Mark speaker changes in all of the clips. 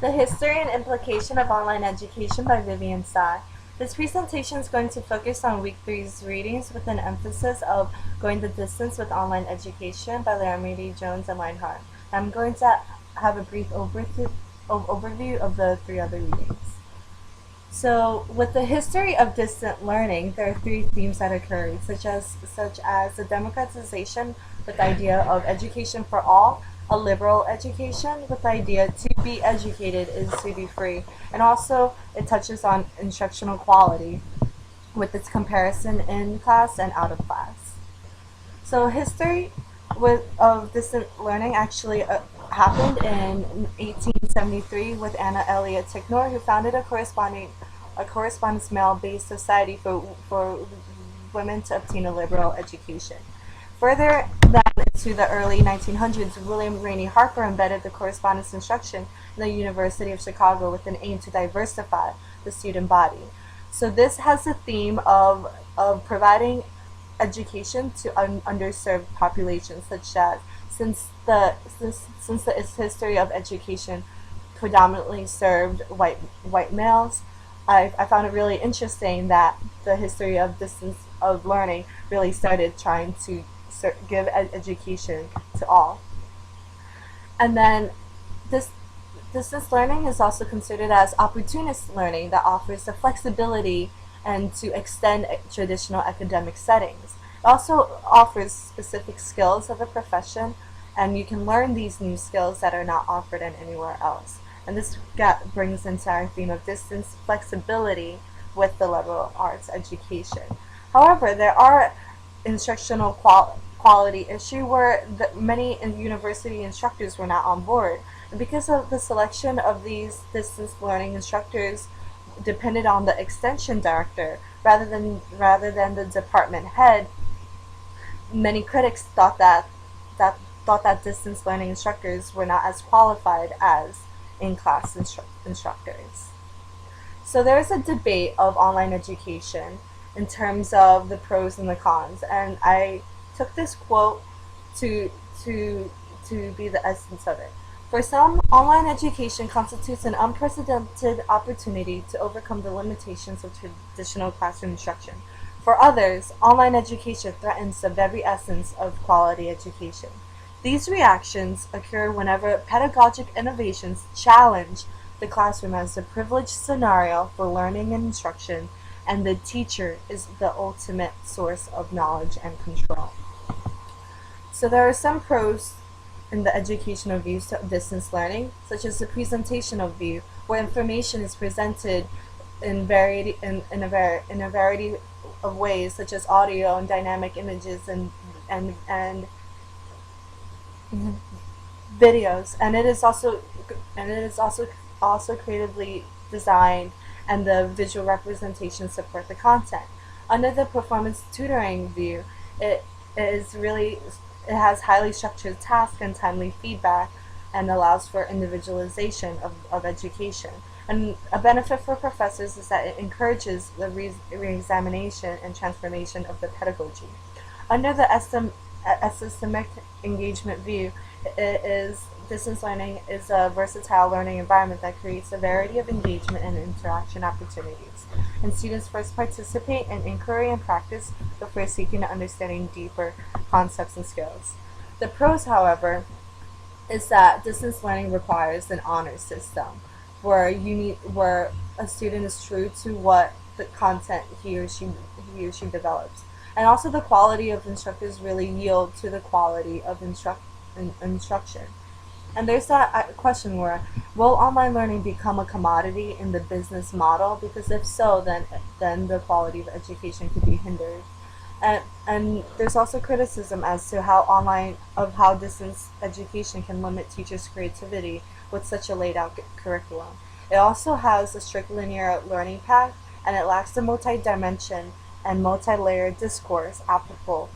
Speaker 1: The History and Implication of Online Education by Vivian Tsai. This presentation is going to focus on Week 3's readings with an emphasis of Going the Distance with Online Education by Laramide, Jones, and Leinhardt. I'm going to have a brief overview of the three other readings. So, with the history of distant learning, there are three themes that occur, such as the democratization with the idea of education for all, a liberal education with the idea to be educated is to be free, and also it touches on instructional quality with its comparison in class and out of class. So, history of distant learning actually happened in 1873 with Anna Elliott Ticknor, who founded a correspondence mail-based society for women to obtain a liberal education. Further then to the early 1900s, William Rainey Harper embedded the correspondence instruction in the University of Chicago with an aim to diversify the student body. So this has the theme of providing education to underserved populations, such as since the history of education predominantly served white males, I found it really interesting that the history of distance of learning really started trying to give education to all. And then this distance learning is also considered as opportunist learning that offers the flexibility and to extend traditional academic settings. It also offers specific skills of a profession, and you can learn these new skills that are not offered anywhere else. And this brings into our theme of distance flexibility with the liberal arts education. However, there are instructional quality issue where many university instructors were not on board. And because of the selection of these distance learning instructors depended on the extension director rather than the department head, many critics thought that distance learning instructors were not as qualified as in-class instructors. So there is a debate of online education in terms of the pros and the cons, and I took this quote to be the essence of it. For some, online education constitutes an unprecedented opportunity to overcome the limitations of traditional classroom instruction. For others, online education threatens the very essence of quality education. These reactions occur whenever pedagogic innovations challenge the classroom as a privileged scenario for learning and instruction, and the teacher is the ultimate source of knowledge and control. So there are some pros in the educational views to distance learning, such as the presentation of view, where information is presented in a variety of ways, such as audio and dynamic images and videos, and it is also creatively designed, and the visual representations support the content. Under the performance tutoring view, it has highly structured tasks and timely feedback, and allows for individualization of education. And a benefit for professors is that it encourages the re-examination and transformation of the pedagogy. Under the epistemic engagement view, distance learning is a versatile learning environment that creates a variety of engagement and interaction opportunities. And students first participate in inquiry and practice before seeking and understanding deeper concepts and skills. The pros, however, is that distance learning requires an honor system where a student is true to what the content he or she develops. And also the quality of instructors really yield to the quality of instruction. And there's that question where, will online learning become a commodity in the business model? Because if so, then the quality of education could be hindered. And there's also criticism as to how distance education can limit teachers' creativity with such a laid out curriculum. It also has a strict linear learning path, and it lacks the multi-dimension and multi-layered discourse applicable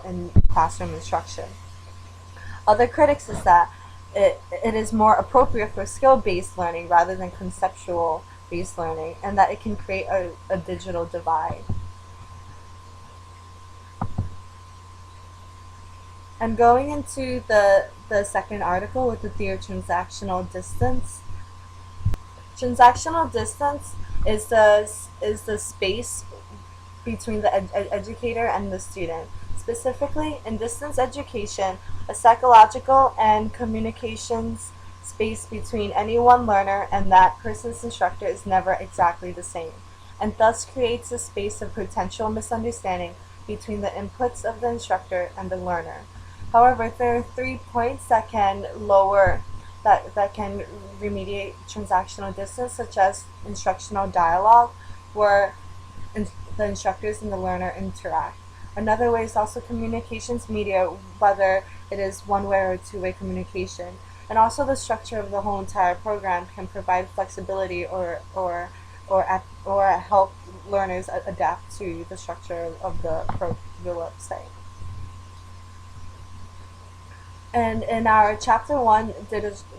Speaker 1: in classroom instruction. Other critics is that it is more appropriate for skill-based learning rather than conceptual-based learning, and that it can create a digital divide. And going into the second article with the theory of transactional distance, Transactional distance is the space between the educator and the student. Specifically, in distance education, a psychological and communications space between any one learner and that person's instructor is never exactly the same, and thus creates a space of potential misunderstanding between the inputs of the instructor and the learner. However, there are 3 points that can remediate transactional distance, such as instructional dialogue, where the instructors and the learner interact. Another way is also communications media, whether it is one-way or two-way communication. And also the structure of the whole entire program can provide flexibility or help learners adapt to the structure of the website. And in our chapter 1,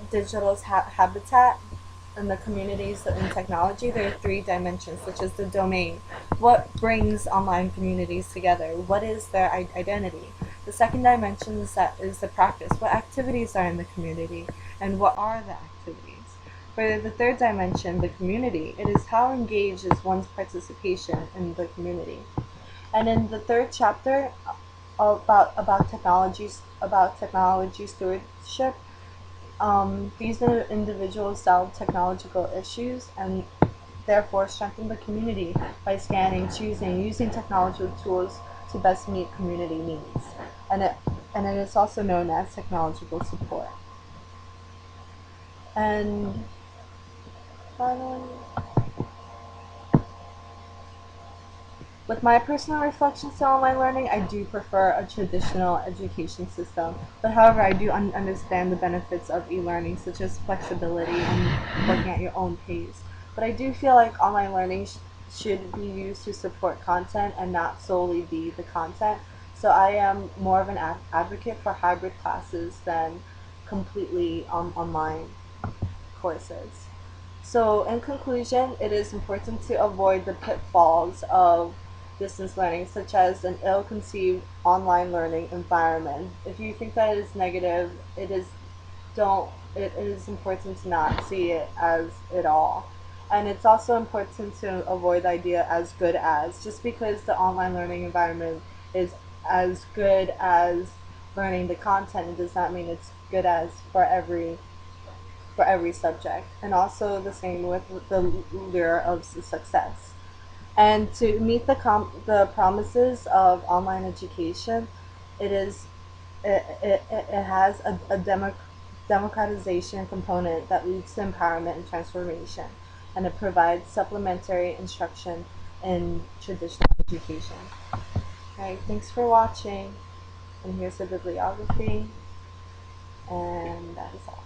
Speaker 1: Digital's Habitat and the communities in technology, there are 3 dimensions, such as the domain. What brings online communities together? What is their identity? The second dimension is the practice. What activities are in the community, and what are the activities? For the third dimension, the community, it is how engaged is one's participation in the community. And in the third chapter, about technology stewardship, these individuals solve technological issues and therefore strengthen the community by scanning, choosing, using technological tools to best meet community needs. And it is also known as technological support. And finally, with my personal reflections to online learning, I do prefer a traditional education system. But however, I do understand the benefits of e-learning, such as flexibility and working at your own pace. But I do feel like online learning should be used to support content and not solely be the content. So I am more of an advocate for hybrid classes than completely online courses. So in conclusion, it is important to avoid the pitfalls of distance learning, such as an ill-conceived online learning environment. If you think that it is negative, it is important to not see it as it all. And it's also important to avoid the idea as good as. Just because the online learning environment is as good as learning the content, it does not mean it's good as for every subject. And also the same with the lure of success. And to meet the promises of online education, it has a democratization component that leads to empowerment and transformation, and it provides supplementary instruction in traditional education. Alright, thanks for watching, and here's the bibliography, and that is all.